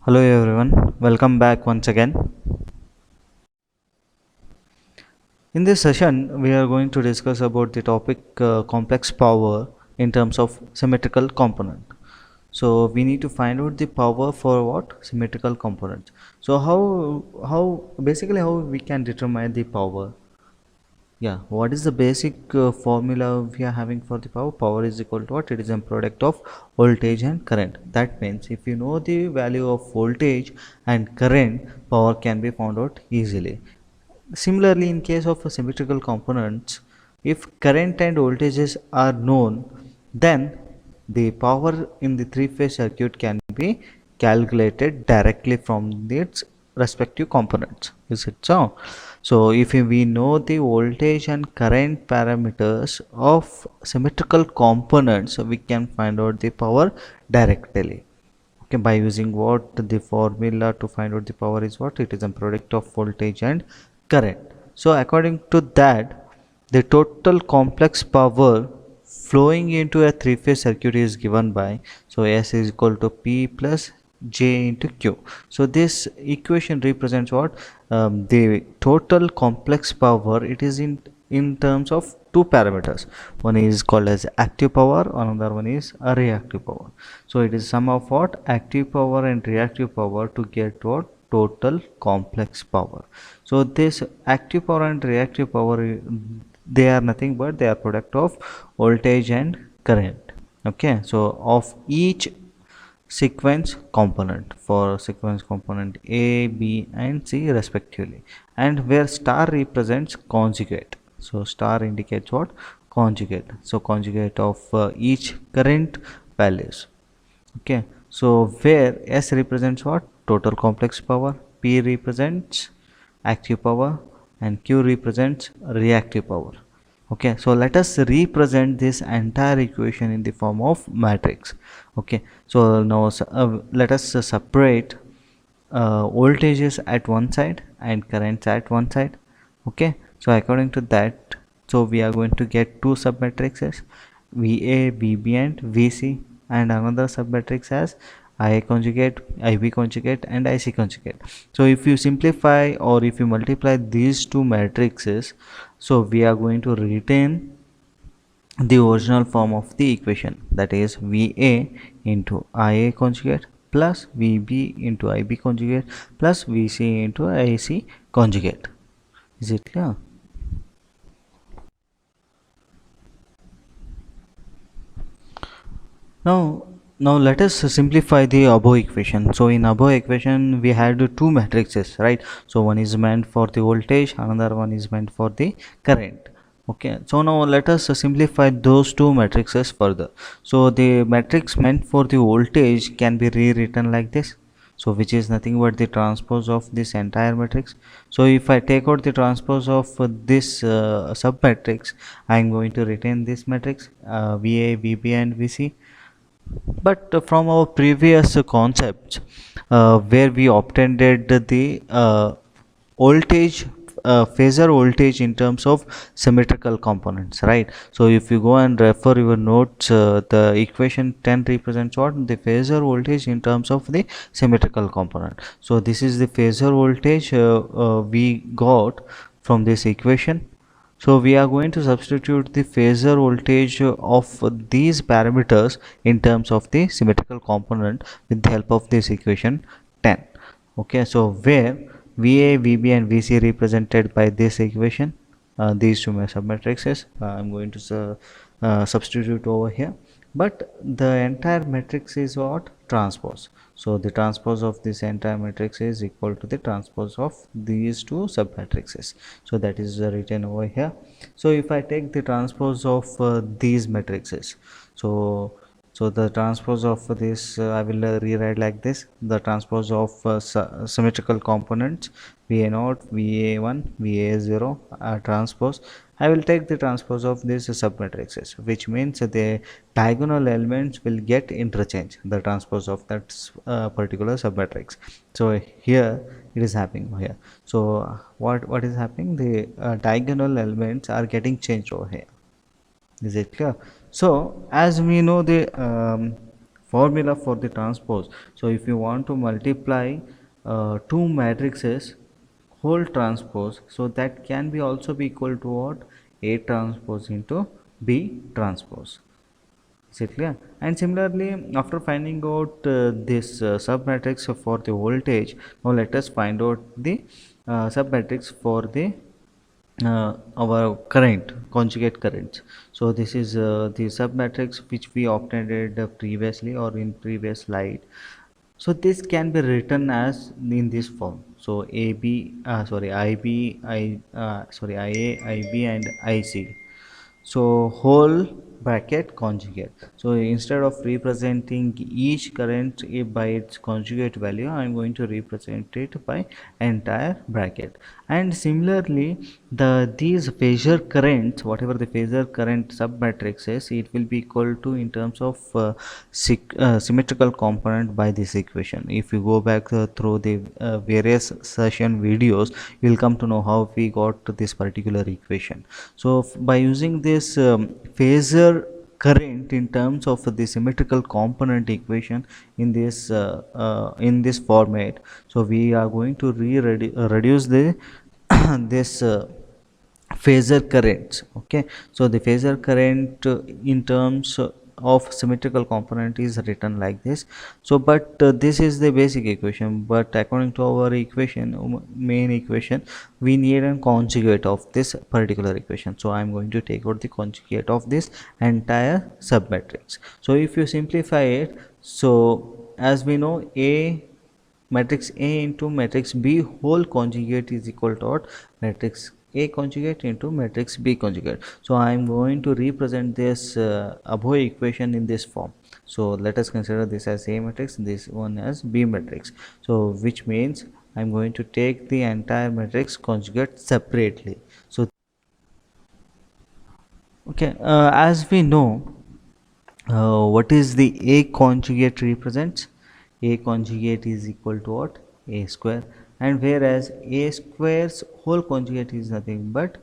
Hello everyone, welcome back once again. In this session, we are going to discuss about the topic complex power in terms of symmetrical component. So we need to find out the power for what symmetrical components. So how we can determine the power? Yeah, what is the basic formula we are having for the power? Power is equal to what? It is a product of voltage and current. That means if you know the value of voltage and current, power can be found out easily. Similarly, in case of symmetrical components, if current and voltages are known, then the power in the three-phase circuit can be calculated directly from its respective components. Is it so? So, if we know the voltage and current parameters of symmetrical components, we can find out the power directly. Okay, by using what the formula to find out the power is what? It is a product of voltage and current. So according to that, the total complex power flowing into a three-phase circuit is given by, so S is equal to P plus J into Q. So this equation represents what? The total complex power. It is in terms of two parameters. One is called as active power, another one is a reactive power. So it is sum of what? Active power and reactive power to get what? Total complex power. So this active power and reactive power, they are nothing but they are product of voltage and current. Okay, so of each sequence component, for sequence component A, B and C respectively, and where star represents conjugate. So star indicates what? Conjugate. So conjugate of each current values. Okay, so where S represents what? Total complex power, P represents active power and Q represents reactive power. Okay, so let us represent this entire equation in the form of matrix. Okay, so now let us separate voltages at one side and currents at one side. Okay, so according to that, so we are going to get two submatrices, VA, VB and VC, and another submatrix as IA conjugate, IB conjugate and IC conjugate. So if you simplify or if you multiply these two matrices, so we are going to retain the original form of the equation, that is VA into IA conjugate plus VB into IB conjugate plus VC into IC conjugate. Is it clear? Now let us simplify the above equation. So in above equation we had two matrices, right? So one is meant for the voltage, another one is meant for the current. Okay, so now let us simplify those two matrices further. So the matrix meant for the voltage can be rewritten like this, so which is nothing but the transpose of this entire matrix. So if I take out the transpose of this sub matrix, I am going to retain this matrix VA, VB and VC. But from our previous concepts, where we obtained the voltage, phasor voltage in terms of symmetrical components, right? So if you go and refer your notes, the equation 10 represents what? The phasor voltage in terms of the symmetrical component. So this is the phasor voltage we got from this equation. So we are going to substitute the phasor voltage of these parameters in terms of the symmetrical component with the help of this equation 10. Okay, so where VA, VB and VC represented by this equation, these two submatrices, I'm going to substitute over here. But the entire matrix is what? Transpose. So the transpose of this entire matrix is equal to the transpose of these two submatrices. So that is written over here. So if I take the transpose of these matrices, so the transpose of this, I will rewrite like this: the transpose of symmetrical components VA0, VA1, VA0 transpose. I will take the transpose of these submatrices, which means the diagonal elements will get interchange, the transpose of that particular submatrix. So here it is happening here. So what is happening? The diagonal elements are getting changed over here. Is it clear? So as we know, the formula for the transpose. So if you want to multiply two matrices whole transpose, so that can be also be equal to what? A transpose into B transpose. Is it clear? And similarly, after finding out this submatrix for the voltage, now let us find out the submatrix for the our current, conjugate currents. So this is the submatrix which we obtained previously or in previous slide. So this can be written as in this form. So IA, IB and IC. So whole bracket conjugate. So instead of representing each current by its conjugate value, I am going to represent it by entire bracket. And similarly, these phasor currents, whatever the phasor current submatrix is, it will be equal to in terms of symmetrical component by this equation. If you go back through the various session videos, you will come to know how we got to this particular equation. So by using this phasor current in terms of the symmetrical component equation in this format, so we are going to reduce the this phasor currents. Okay, so the phasor current in terms of symmetrical component is written like this. So but this is the basic equation, but according to our equation, main equation, we need a conjugate of this particular equation. So I am going to take out the conjugate of this entire submatrix. So if you simplify it, so as we know, A matrix A into matrix B whole conjugate is equal to what? Matrix A conjugate into matrix B conjugate. So I am going to represent this above equation in this form. So let us consider this as A matrix, this one as B matrix. So which means I am going to take the entire matrix conjugate separately. So okay, as we know, what is the A conjugate represents? A conjugate is equal to what? A square, and whereas A square's whole conjugate is nothing but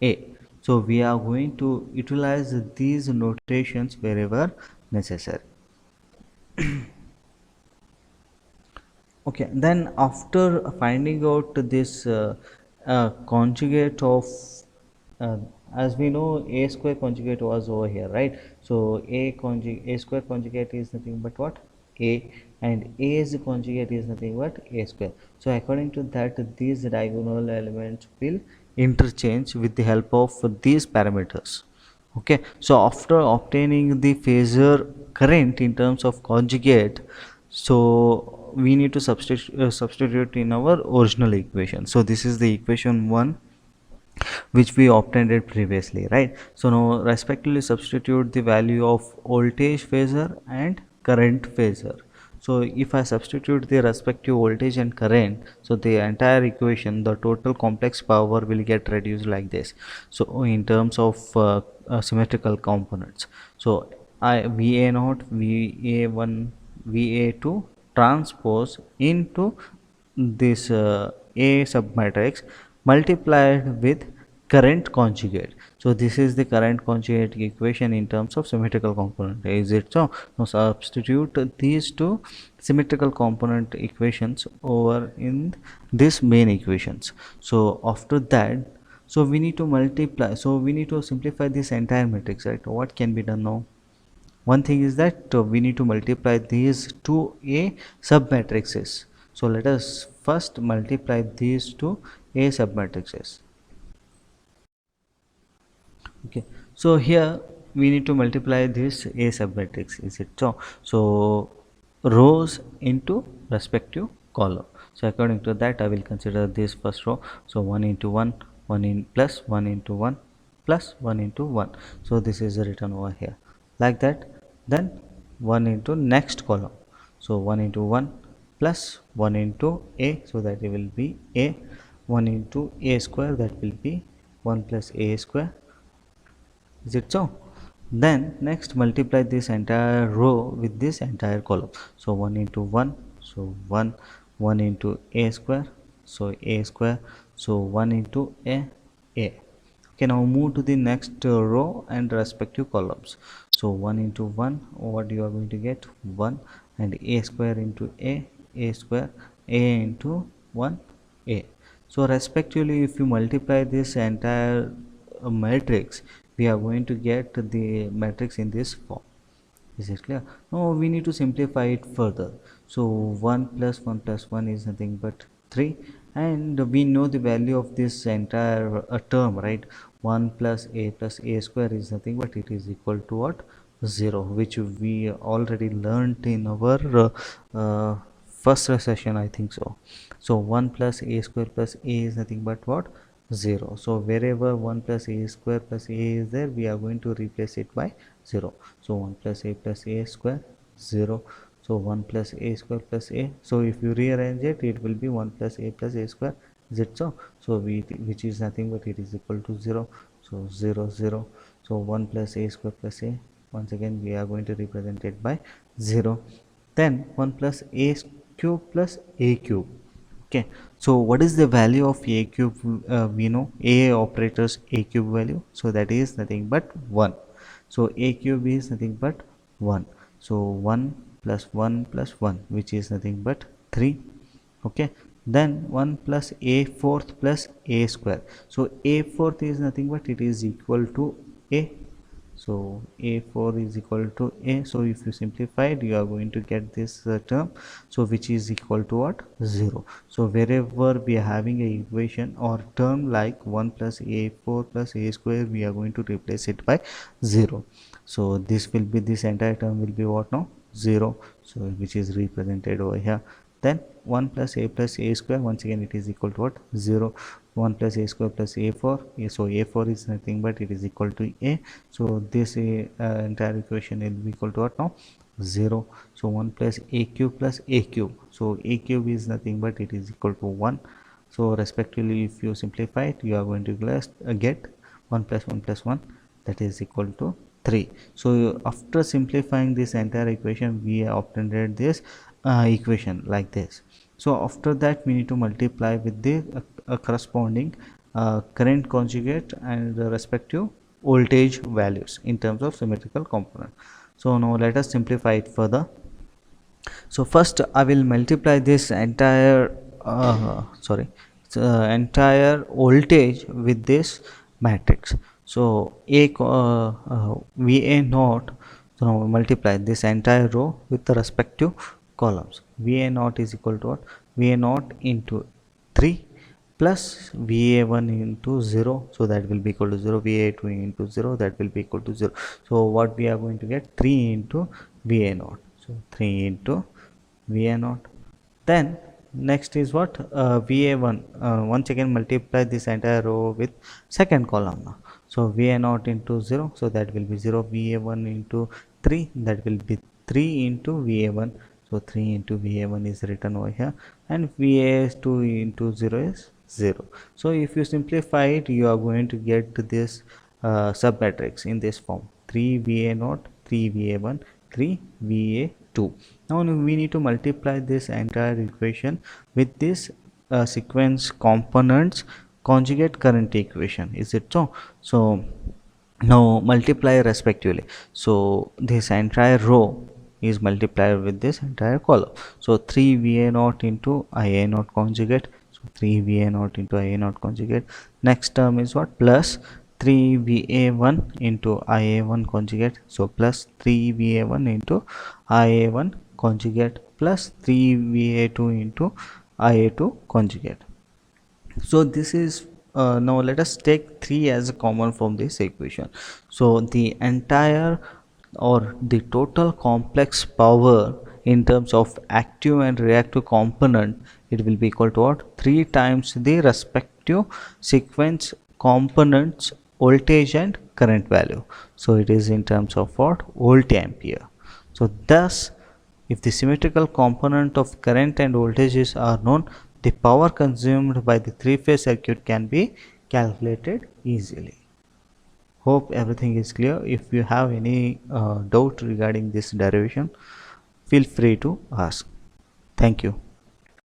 A. So we are going to utilize these notations wherever necessary. Okay, then after finding out this conjugate of, uh, as we know, A square conjugate was over here, right? So A square conjugate is nothing but what? A, and A's conjugate is nothing but A square. So according to that, these diagonal elements will interchange with the help of these parameters. Okay, so after obtaining the phasor current in terms of conjugate, so we need to substitute in our original equation. So this is the equation 1 which we obtained it previously, right? So now respectively substitute the value of voltage phasor and current phasor. So if I substitute the respective voltage and current, so the entire equation, the total complex power will get reduced like this. So in terms of symmetrical components, so VA naught, VA1, VA2 transpose into this A submatrix multiplied with current conjugate. So this is the current conjugate equation in terms of symmetrical component. Is it so? Now substitute these two symmetrical component equations over in this main equations. So after that, so we need to multiply, so we need to simplify this entire matrix, right? What can be done now? One thing is that we need to multiply these two A submatrices. So let us first multiply these two A submatrices. Okay, so here we need to multiply this A submatrix, is it so? So rows into respective column. So according to that, I will consider this first row. So 1 into 1, 1 in plus 1 into 1 plus 1 into 1. So this is written over here like that. Then 1 into next column. So 1 into 1 plus 1 into A, so that it will be A. 1 into A square, that will be 1 plus A square. Is it so? Then next multiply this entire row with this entire column. So 1 into 1, so 1 into A square, so A square, so 1 into A. Okay, now move to the next row and respective columns. So 1 into 1, what you are going to get? 1. And a square into a square, a into 1, a. So respectively, if you multiply this entire matrix, we are going to get the matrix in this form. Is it clear? Now we need to simplify it further. So 1 plus 1 plus 1 is nothing but 3, and we know the value of this entire term, right? 1 plus a square is nothing but it is equal to what? 0, which we already learned in our first session, I think so. So 1 plus a square plus a is nothing but what? 0. So wherever 1 plus a square plus a is there, we are going to replace it by 0. So 1 plus a square, 0. So 1 plus a square plus a. So if you rearrange it, it will be 1 plus a square. Is it so? So which is nothing but it is equal to 0. So 0 0. So 1 plus a square plus a. Once again we are going to represent it by 0. Then 1 plus a cube plus a cube. Okay, so what is the value of a cube? We know a operators a cube value, so that is nothing but 1. So a cube is nothing but 1. So 1 plus 1 plus 1, which is nothing but 3. Okay, then 1 plus a fourth plus a square. So a fourth is nothing but it is equal to a. So a4 is equal to a. So if you simplify it, you are going to get this term, so which is equal to what? 0. So wherever we are having a equation or term like 1 plus a4 plus a square, we are going to replace it by 0. So this will be, this entire term will be what now? 0. So which is represented over here. Then 1 plus a square, once again it is equal to what? 0. 1 plus a square plus a4, so a4 is nothing but it is equal to a. So this entire equation will be equal to what now? 0. So 1 plus a cube plus a cube, so a cube is nothing but it is equal to 1. So respectively, if you simplify it, you are going to get 1 plus 1 plus 1, that is equal to 3. So after simplifying this entire equation, we obtained this equation like this. So after that, we need to multiply with the corresponding current conjugate and the respective voltage values in terms of symmetrical component. So now let us simplify it further. So first I will multiply this entire entire voltage with this matrix. So va naught, so now multiply this entire row with the respective columns. Va naught is equal to what? Va naught into 3 plus va1 into 0, so that will be equal to 0. Va2 into 0, that will be equal to 0. So what we are going to get? 3 into va naught. So 3 into va naught. Then next is what? Va1. Once again multiply this entire row with second column now. So va naught into 0, so that will be 0. Va1 into 3, that will be 3 into va1. So 3 into va1 is written over here, and va2 into 0 is 0. So if you simplify it, you are going to get this sub matrix in this form: 3 va naught, 3 va1, 3 va2. Now we need to multiply this entire equation with this sequence components conjugate current equation. Is it so? So now multiply respectively. So this entire row is multiplied with this entire column. So 3 va naught into ia naught conjugate. So 3 va naught into ia naught conjugate. Next term is what? Plus 3 va1 into ia1 conjugate. So plus 3 va1 into ia1 conjugate plus 3 va2 into ia2 conjugate. So this is now let us take 3 as a common from this equation. So the entire or the total complex power in terms of active and reactive component, it will be equal to what? 3 times the respective sequence components voltage and current value. So it is in terms of what? Volt ampere. So thus, if the symmetrical component of current and voltages are known, the power consumed by the three-phase circuit can be calculated easily. Hope everything is clear. If you have any doubt regarding this derivation, feel free to ask. Thank you.